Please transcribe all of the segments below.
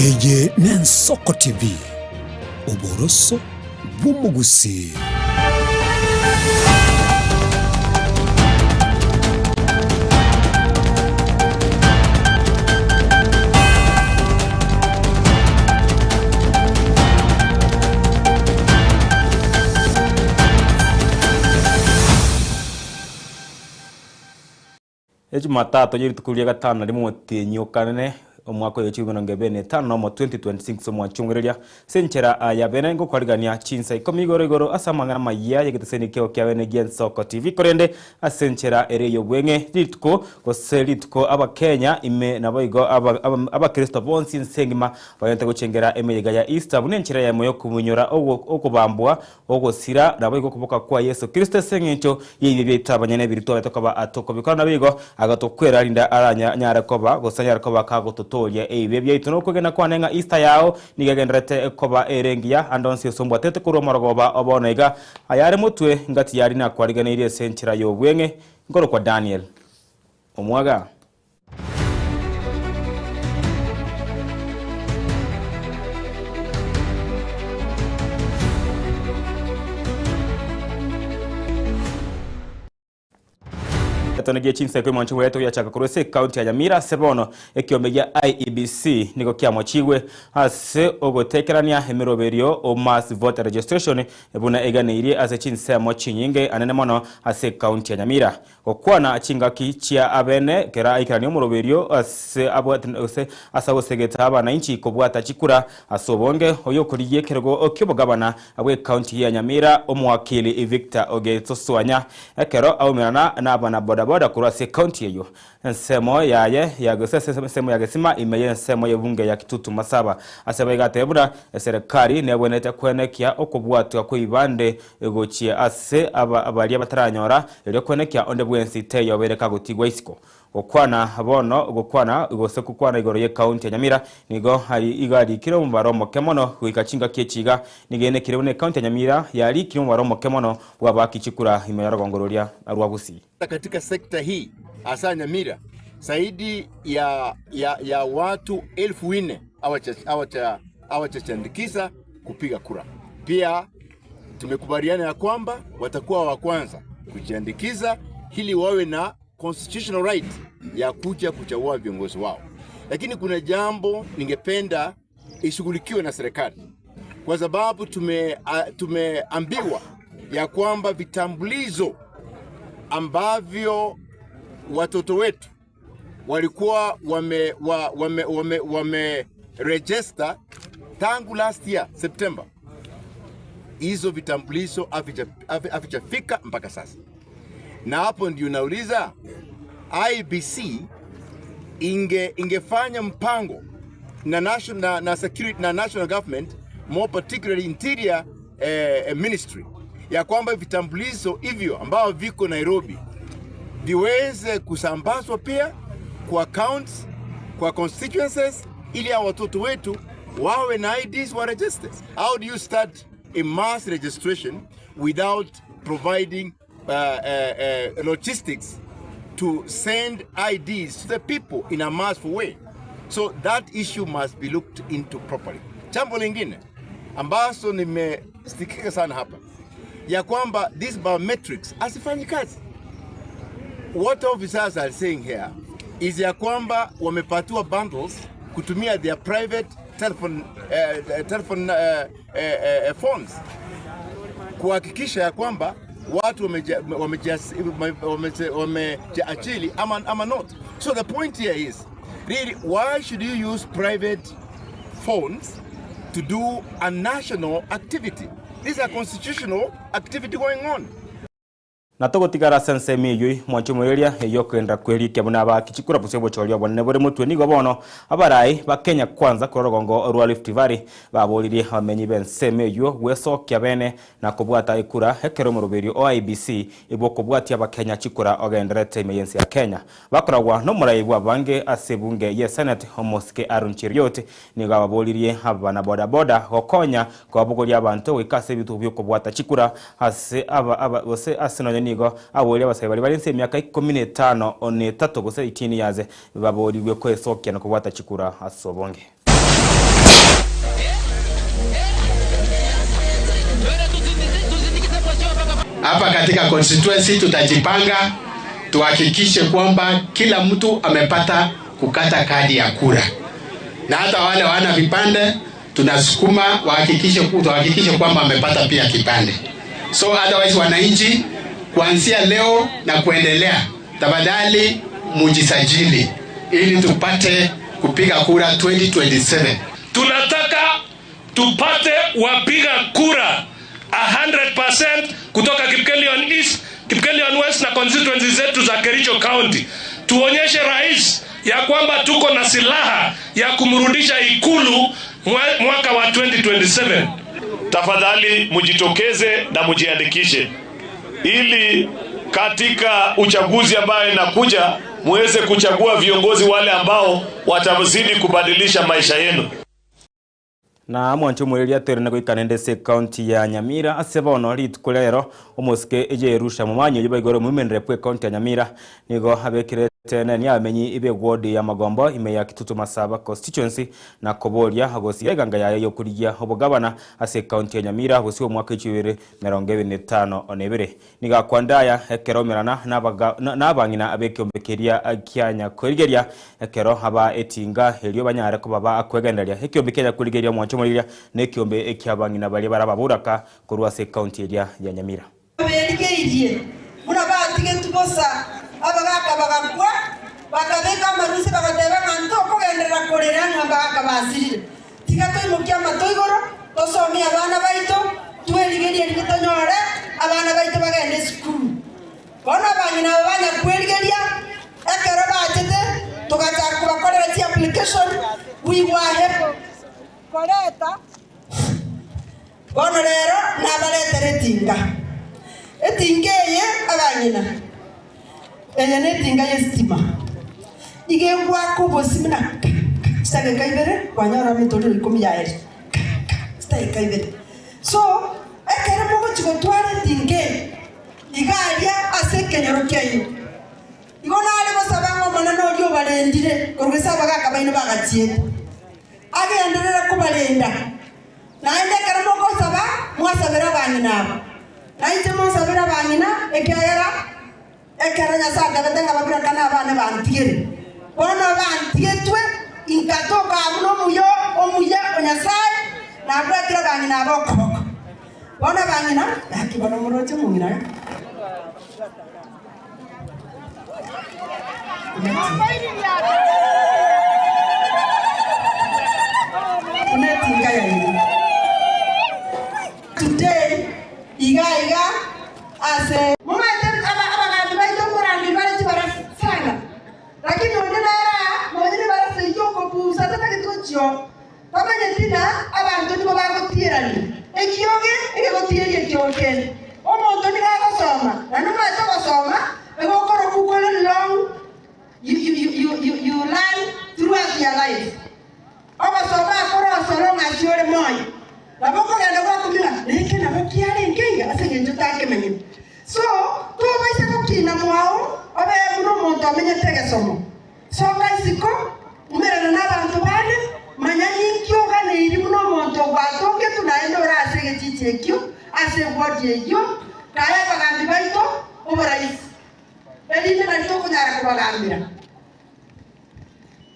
Ege Nensoko TV, Oboroso Bumugusi. Jumatatu nyiritukulia gatano rimwe tinyukane omwaka wa 2025 mo 2026 omwachungereria senchera ya bene ngo kwarigania chinsa ikomigoro igoro asamangana maya yegiteseni kyo kya bene Nensoko TV korende asenchera ereyo bwenge litko goselitko abakenya ime naboigo abakristo bonsi nsengima bayente guchengera emeyega ya Easter bunenchera ya moyo kumunyora okubambwa ogosira naboigo kuboka kwa Yesu Kristo sengecho yibi bitabanyene birito batokaba atokobikana nabigo agatokwera linda aranya nyarakoba gosanya koba kagototo ya ebebya itono kugena kwanenga Easter yao nigagendrete koba erengia andonsi sombwa tete kuro morogoba obonega ayare mutwe ngati yari na kwariganire senchira yo bwenge ngoro kwa Daniel omwaga Tonege chinsa kwa mwanchu wetu ya chaka kurese county ya Nyamira sebono ekiomegia IEBC niko kia mwachiwe ase ogotekerania emeroberio o mass voter registration ebuna eganeirie ase chinsa mwachinyinge anene mono ase county ya Nyamira okwana achinga kichia abene kera ikarani omuroberio ase abwate ase osegeta abana inchi kobwata chikura asobonge oyokoriye kerego okyobogabana abwe county ya Nyamira omwakili Victor Ogetoswanya ekero aumerana na abana boda kurase county yeyo nsemo yaye nsemo yagesima imeye nsemo yebunge ya Kitutu Masaba asaba gatebura serikali nebonete kwenekia okubwatwa kwibande egochie ase abali abataranyora ryo kwenekia onde bwensi teyo bereka gutigwa isiko okwana bono gukwana gose kukwana igoro ye county ya Nyamira nigo hari igari kiro mubaro mokemono kuikachinga kiechiga nigene kirone county ya Nyamira yari kiro mubaro mokemono wabaki chikura imeyara gongororia arwagusi katika sekta hii hasa Nyamira zaidi ya watu 4,000 hawajachandikisa kupiga kura. Pia tumekubaliana ya kwamba watakuwa wa kwanza kujiandikisha ili wawe na constitutional right ya kuja kuchagua viongozi wao. Lakini kuna jambo ningependa ishughulikiwe na serikali, kwa sababu tumeambiwa ya kwamba vitambulisho ambavyo watoto wetu walikuwa wame register tangu last year September, hizo vitambulisho havijafika mpaka sasa. Na hapo ndio nauliza IEBC ingefanya mpango na national government, more particularly interior ministry, ya kwamba vitambulisho hivyo ambao viko Nairobi viweze kusambazwa pia kwa counties, kwa constituencies, ili ya watoto wetu wawe na IDs wa registered. How do you start a mass registration without providing logistics to send IDs to the people in a massive way? So that issue must be looked into properly. Jambo lingine ambazo nimestikika sana hapa ya kwamba these biometrics asifanyi kazi. What officers are saying here is ya kwamba wamepatiwa bundles kutumia their private telephone phones kuhakikisha ya kwamba watu wamejiachili ama not. So the point here is really, why should you use private phones to do a national activity? This is a constitutional activity going on. Natogo tigara sense miyui mwanchumureria yokwenda kwerikia buna bakichikura busebo chorio bone bore mutwe nigo bono abarai bakenya kwanza korogongo rwa Rift Valley babolirie amenyi bense meyo gwesokya bene na kubwata ikura hekero muruberio OIBC ibo kubwatia bakenya chikura ogendrete imeyensi ya Kenya bakoragwa no murayibwa bange asebunge ye Senate Homoske Aaron Cheriot nigo babolirie abana boda gokonya kwa bugoria abantu wikase bitu byo kubwata chikura ase ose asino nigo aboli abasai bali balense myaka 15 13 gose 18 yaze baboliwe kwesokya no kubwata chikura asobonge. hapa katika constituency tutajipanga tuhakikishe kwamba kila mtu amepata kukata kadi ya kura, na hata wale wana vipande tunasukuma tuhakikishe kwamba amepata pia kipande. So otherwise wananchi kuanzia leo na kuendelea, tafadhali mujisajili ili tupate kupiga kura 2027. Tunataka tupate wapiga kura 100% kutoka Kipkelion East, Kipkelion West na constituency zetu za Kericho County. Tuonyeshe rais ya kwamba tuko na silaha ya kumrudisha ikulu mwaka wa 2027. Tafadhali mujitokeze na mujiandikishe ili katika uchaguzi ambayo inakuja muweze kuchagua viongozi wale ambao watazidi kubadilisha maisha yenu. Na mwancho mweliria terena kuikanendese county ya Nyamira asebono ritukulero omuske ejerusha mumanyo yibaigoro mumenre pwe county ya Nyamira nigo abekire tene ni amenyi ibe ward ya Magombo ime ya Kitutu Masaba constituency na Koboria agosi eganga ya yo kurigia obugabana ase county ya Nyamira agosi omwaka 2025 onebere niga kwandaya ekeromerana n'abangina abekyombekeria akyanya kurigeria ekero aba etinga helio banyare ko baba akwegenderia ekyombekeria kurigeria mwancho mweliria nekyombe ekyabangina bali barababuraka kurwa ase county ya Nyamira berigeirie murabatige tubosa abagaka bagakwa bakabeka marusi bagateba nganto kugendera korera ngabaka basirire tigato imukia matoigoro tosomi abana baito twerigerie nikitonyore abana baito bagende skulu bona banyina banya kwerigeria ekero bachete tugacha kubakorera ti application wiwahe koreta bona rero nabaretere tinga etingeye abanyina enetinga yestima igengwa kubosimina stage kaibere kwanyara mitoro 10 ya eri stage kaibere so ekere mugo chigotwara tinge igaria asekenyoro kyenyu igona ale bosabango manano lyo balendire korugesa bagaka baino bagatie agenderera kubalenda naende kere mugo saba mwasabera banyina naite mwasabera banyina ekayera ekeranya saka betenga babira kana abana bantigere bona bantigetwe inkatoka muno muyo omuya onyasai na abratira bangina aboko bona bangina yakibona muroje mungina today iga ase Papa Nyetina, abantu nibo bagotirani. Ekioge, egotiri ekioge. Omuntu ni bagosoma. Na numa bagosoma, begokoro kukole long you learn throughout your life. Obasoma akoro solo ngasiore moyo. Baboko ngenda kwa kumira, leke na bakiare ngenga asenge njotake menye. So, tu baisa kokina mwao, obe muno muntu amenye tegesomo. So ngasiko, umere na abantu bane manyanyi kyoga ne iri muno muntu gwatonge tunaenda orase gechichekyo ase gwodyeyo kaya bagambi baito oborais elinde balito kunyara kubagambira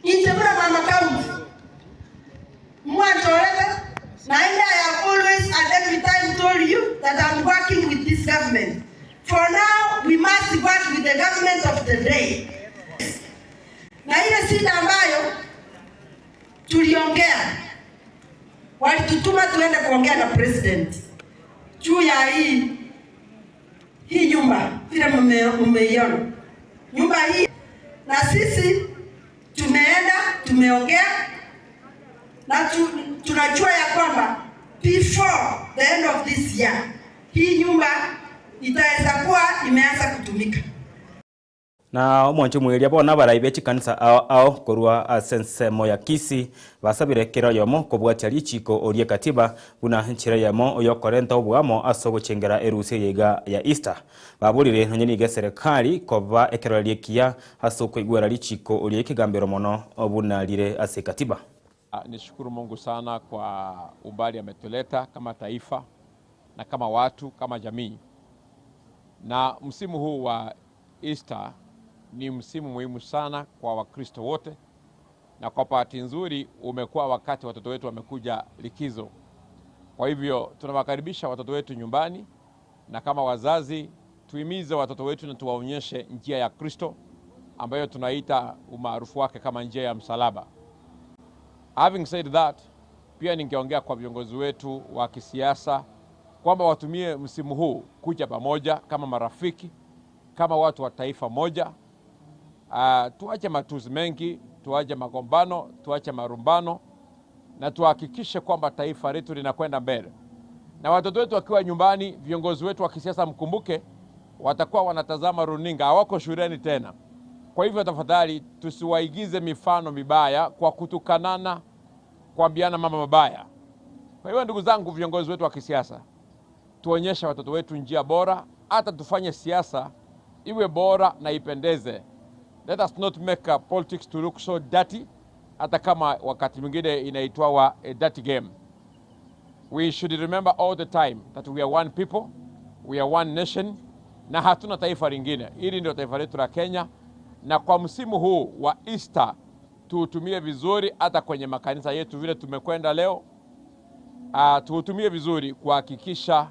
intemura mama county mwantoreta naenda I have always and every time told you that I'm working with this government. For now we must work with the government of the day. Na ile sida ambayo tuliongea walitutuma tuende kuongea na president juu ya hii nyumba vile mmeiona nyumba hii, na sisi tumeongea na tunajua ya kwamba before the end of this year hii nyumba itaweza kuwa imeanza kutumika. Na omwancho mwelia bona baraibechi kanisa ao korwa asense moya kisi basabire kero yomo kobwatia lichiko orie katiba buna nchira yamo oyokorenta obwamo asogochengera eruse yega ya Easter babulire nonyeni ge serikali koba ekero liekia asoko igwera lichiko orie kigambero mono obuna lire ase katiba. Nishukuru Mungu sana kwa umbali ametuleta kama taifa na kama watu kama jamii Na msimu huu wa Easter ni msimu muhimu sana kwa Wakristo wote, na kwa bahati nzuri umekuwa wakati watoto wetu wamekuja likizo. Kwa hivyo tunawakaribisha watoto wetu nyumbani, na kama wazazi tuimize watoto wetu na tuwaonyeshe njia ya Kristo ambayo tunaita umaarufu wake kama njia ya msalaba. Having said that, pia ningeongea kwa viongozi wetu wa kisiasa kwamba watumie msimu huu kuja pamoja kama marafiki, kama watu wa taifa moja. Tuache matusi mengi, tuache magombano, tuache marumbano, na tuhakikishe kwamba taifa letu linakwenda mbele. Na watoto wetu wakiwa nyumbani, viongozi wetu wa kisiasa mkumbuke, watakuwa wanatazama runinga, hawako shuleni tena. Kwa hivyo tafadhali tusiwaigize mifano mibaya kwa kutukanana, kuambiana mambo mabaya. Kwa hivyo ndugu zangu, viongozi wetu wa kisiasa, tuonyeshe watoto wetu njia bora, hata tufanye siasa iwe bora na ipendeze. Let us not make politics to look so dirty, hata kama wakati mwingine inaitwa a dirty game. We should remember all the time that we are one people, we are one nation, na hatuna taifa lingine. Hili ndio taifa letu la Kenya, na kwa msimu huu wa Easter tuutumie vizuri, hata kwenye makanisa yetu vile tumekwenda leo. Tuutumie vizuri kuhakikisha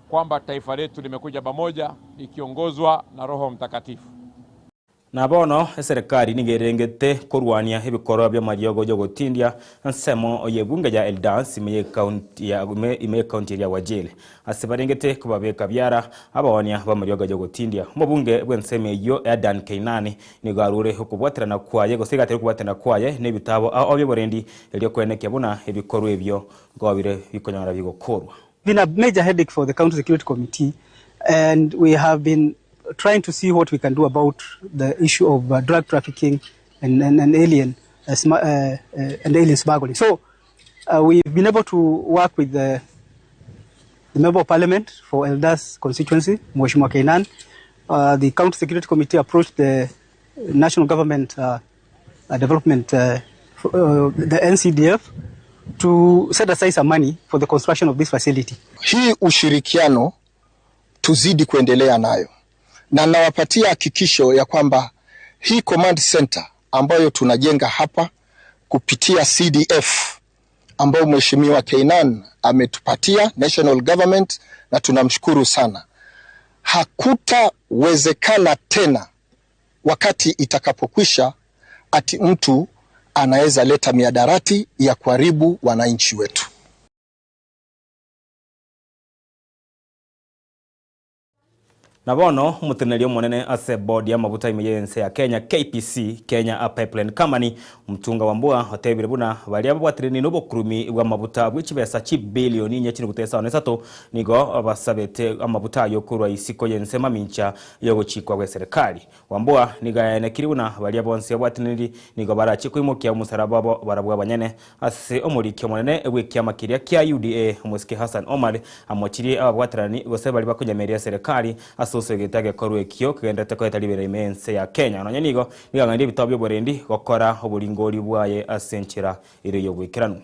kwamba taifa letu limekuja pamoja likiongozwa na Roho Mtakatifu. Na bono serikali nigerengete kurwania ibikorwa bya mariogo yo gutindia nsemo oyebunge ya Eldance ime county ya Wajir asibarengete kubabeka byara abawania ba mariogo yo gutindia mubunge bwenseme yo Adan Keinani nigarure hukubwaterana kwaye gusigatera kubwaterana kwaye nebitabo obyo borendi elyo kweneke buna ibikorwa ebyo gobire bikonyara bigokorwa. Been a major headache for the County Security Committee, and we have been trying to see what we can do about the issue of drug trafficking and alien smuggling. So we've been able to work with the Member of Parliament for Eldas constituency, Mheshimiwa Keinan. The County Security Committee approached the National Government Development, the NCDF, to set aside some money for the construction of this facility. Hii ushirikiano tuzidi kuendelea nayo. Na nawapatia hakikisho ya kwamba hii command center ambayo tunajenga hapa kupitia CDF ambayo Mheshimiwa Keinan ametupatia national government, na tunamshukuru sana. Hakutawezekana tena wakati itakapokwisha ati mtu anaweza leta miadarati ya kuharibu wananchi wetu. Na bono mutenerio monene ase board ya mabuta imeyense ya Kenya KPC Kenya Pipeline Company mtunga wambua hotebire buna bali ababwatireni n'obukurumi bwa mabuta bw'ikibesa cy'billioni nyakiri gutesa nesato nigo abasabete amabuta yo kurwa isiko yense mamincha yo gucikwa gwe serikali wambua nigayane kiribuna bali abonse abwatireni nigo barachikwimukia umusaraba bo barabwa banyene ase omurikyo monene bw'ikyamakiria kya UDA Muski Hassan Omar amokiri ababwatirani gose bali bakunyameria serikali Sosegetaga korwe kyo kugenda ko etalibera imense ya Kenya nonye nigo nigangandi bitabyo borendi gokora oburingori bwaye asenchira ire yo gwikirano.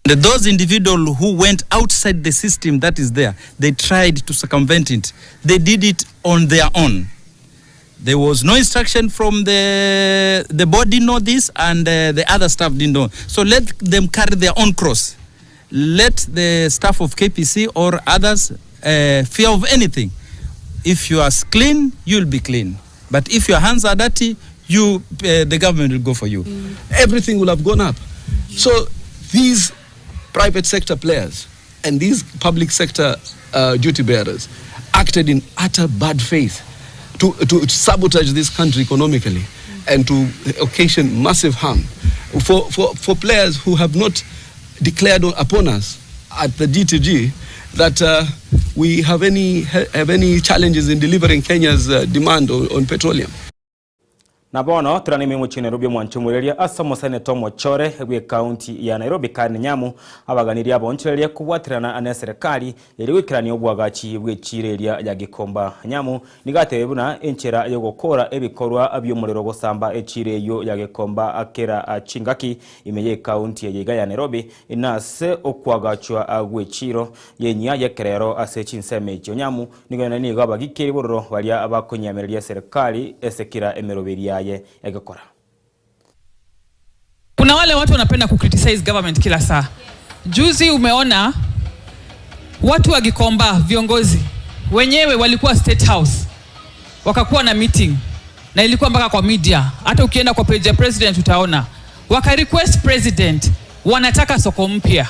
Those individuals who went outside the system that is there, they tried to circumvent it. They did it on their own. There was no instruction from the body know this, and the other staff didn't know. So let them carry their own cross. Let the staff of KPC or others fear of anything. If you are clean, you'll be clean. But if your hands are dirty, the government will go for you. Everything will have gone up. So these private sector players and these public sector duty bearers acted in utter bad faith to sabotage this country economically and to occasion massive harm. For players who have not declared upon us at the DTG that we have any challenges in delivering Kenya's demand on petroleum. Na bono turani mimu chine Nairobi mwanchumuleria asomo seneto mochore gwe county ya Nairobi kandi nyamu abaganiria bonchereria kubwatirana ane serikali yeri wikirani obwagachi bwe chireria ya Gikomba nyamu nigatebuna enchera yo gukora ebikorwa aby'umuriro gusamba echireyo ya Gikomba akera chingaki imeye county ya Nairobi inase okwagachwa agwechiro yenya yekerero asechinseme nyamu nigana ni gabagikeri bororo balia abakonyamereria serikali esekira emeroberia yagekora. Kuna wale watu wanapenda criticize government kila saa. Juzi umeona watu wa Gikomba viongozi wenyewe walikuwa State House wakakuwa na meeting na ilikuwa mpaka kwa media, hata ukienda kwa page ya president utaona waka request president wanataka soko mpya.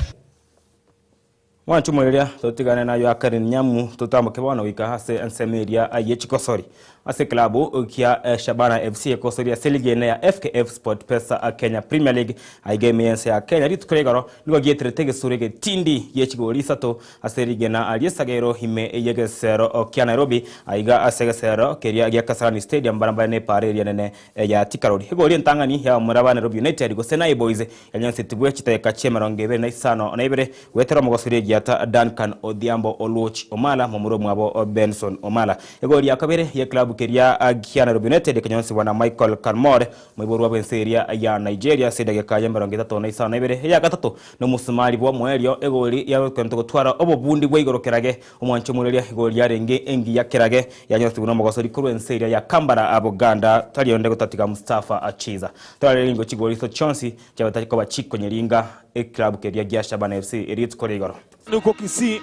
Wanchumuleria tutigane nayo akarin nyamu tutamuke bwana wika hase ansemeria ayechikosori ase klabu kia Shabana FC kosoria seligene ya FKF Sport Pesa Kenya Premier League aigemense ya Kenya ritukuregaro nigo gietrete gesurege tindi yechigoli sato aserigena aliesagero hime yegesero kia Nairobi aiga asegesero keria ya Kasarani Stadium barambara ne pareria nene ya Tikarodi higoli ntangani ya Muraba Nairobi United gosena boys yanyanse tibwe chiteka chemerongebe na isano na ibere wetero mogosoria ata Duncan Odhiambo Oluoch Omala mumuro mwabo Benson Omala egoli yakabere ye club keria agia Nairobi United kenyonsi wana Michael Carmore mwiburu wa benseria ya Nigeria sedage kaya 33 na isana ibere ya gatatu no musumali bwa mwerio egoli ya kwento gutwara obobundi bwa igorokerage omwanchumuleria egoli yarenge engi yakerage yanyonsi buno mogosori kuru benseria ya Kambara Aboganda talionde gutatiga Mustafa Achiza twalingo chigoli so chonsi cyabataki ko bachiko nyiringa club keria agia Shabana FC Elite Korigoro nuko Kisii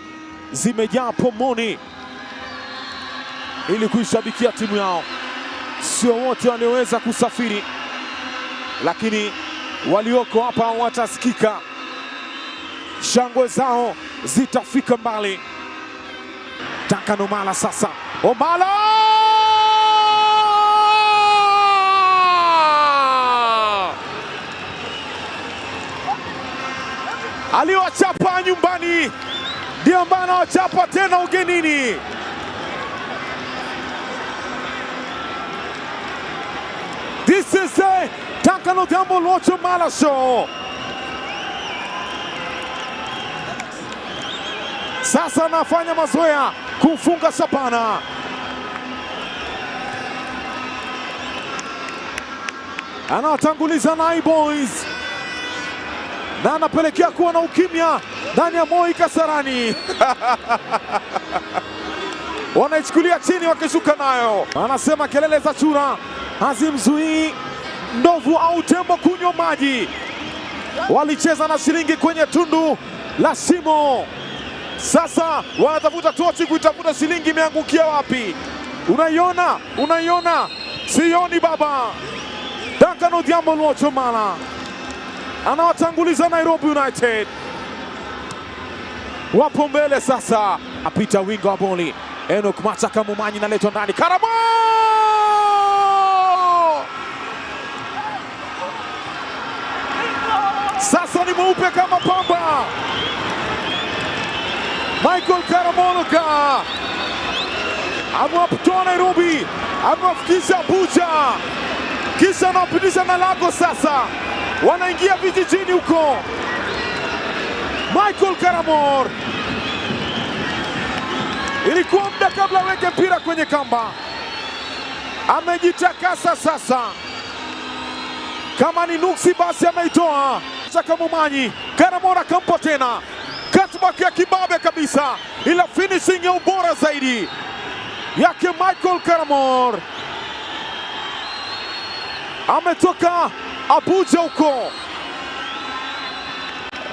zimejaa pomoni ili kuishabikia timu yao. Sio wote walioweza kusafiri, lakini walioko hapa watasikika. Shangwe zao zitafika mbali. Duncan Omala sasa. Omala! Aliwachapa nyumbani, ndio ambaye anawachapa tena ugenini. This is a Duncan Odhiambo Oluoch Omala show. Sasa anafanya mazoea kumfunga Shabana. Anawatanguliza Nai Boys na anapelekea kuwa na ukimya ndani ya Moi Kasarani. Wanaichukulia chini wakishuka nayo. Anasema kelele za chura hazimzuii ndovu au tembo kunywa maji. Walicheza na shilingi kwenye tundu la shimo. Sasa wanatafuta tochi kuitafuta shilingi imeangukia wapi. Unaiona? Unaiona? Sioni baba. Duncan Odhiambo Oluoch Omala anawatanguliza Nairobi United. Wapo mbele sasa. Apita winga wa boli. Enoch Machaka Mumanyi naletwa ndani. Karamo! Sasa ni mweupe kama pamba. Michael Karamoloka amewapitoa Nairobi, amewafikisha Abuja, kisha anawapitisha na Lagos. Sasa wanaingia vijijini huko. Michael Karamor, ilikuwa muda kabla weke mpira kwenye kamba, amejitakasa sasa. Kama ni nuksi basi ameitoa. Chaka Mumanyi, Karamor akampa tena. Cutback ya kibabe kabisa, ila finishing ya ubora zaidi yake Michael Karamor. Ametoka Abuja huko,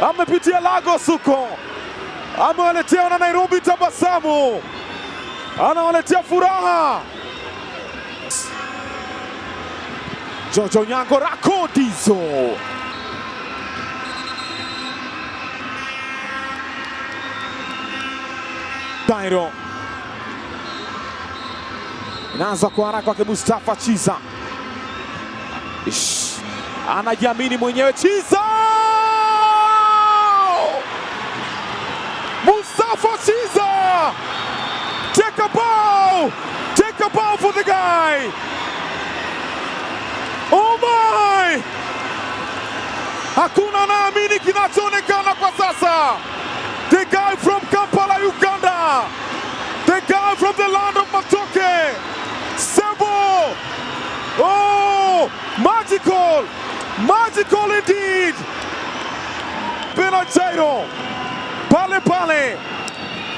amepitia Lagos huko, amewaletea na Nairobi tabasamu, anawaletea furaha. Jojo Nyango Rakodizo Dairo inaanza kwa haraka kwa Mustafa Chiza. Anajiamini mwenyewe Chiza. Mustafa Chiza. Take a bow for the guy. Oh my! Hakuna naamini kinachoonekana kwa sasa. The guy from Kampala, Uganda. The guy from the land of Matoke. Sebo. Oh, magical. Magical indeed. Benajairo. Pale.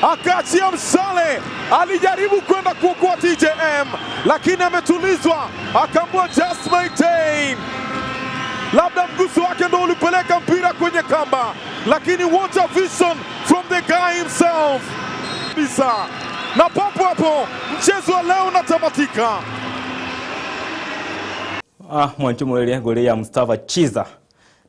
Akaachia msale. Alijaribu kwenda kuokoa TJM, lakini ametulizwa. Akaambiwa just maintain. Labda mguso wake ndo ulipeleka mpira kwenye kamba, lakini what a vision from the guy himself. Bisa. Na papo hapo mchezo wa leo unatamatika. Mwanchumulelia goli ya Mustafa Chiza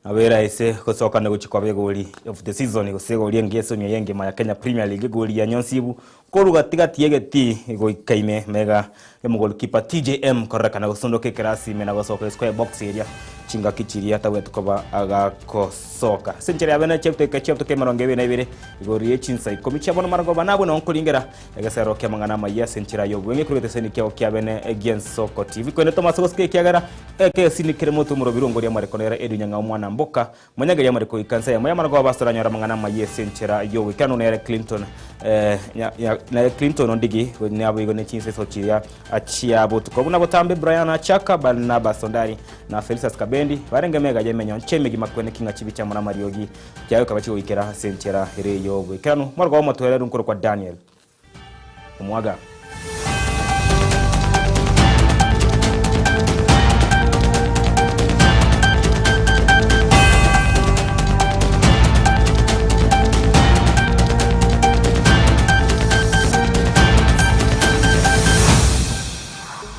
na wera ese kusoka na guchikwa goli of the season gusego liengeso nyenge ma ya Kenya Premier League goli ya Nyonsibu koruga tigati yegeti goikaime mega emugol keeper TJM koreka na gusondoke kirasi mena gosoka square box area chinga kichiria tawe tukoba agakosoka sencheri abena chepto kemaronge bene bire gori echinsa ikomicha bono maragoba nabo na onkolingera egasero kemangana maya senchera yo bwenge kurete seni kyo kyabene against Soko TV kwene Thomas Goske kyagara eke sinikire moto murobiro ngori amarekonera edunyanga umwana mboka manyagari amareko ikansa ya maya maragoba basora nyara mangana maya senchera yo wikano na Clinton na Clinton ondigi ne abo igone chinse sochiria achia botuko buna botambe Brian Achaka Barnaba Sondari na Felicitas Kabendi barengemega jemenyo nchemegi makwene kinga chibicha mwana Mariogi kyayo kabachi wikera senchera reyo wikano mwargo wa matoera runkoro kwa Daniel Omwaga.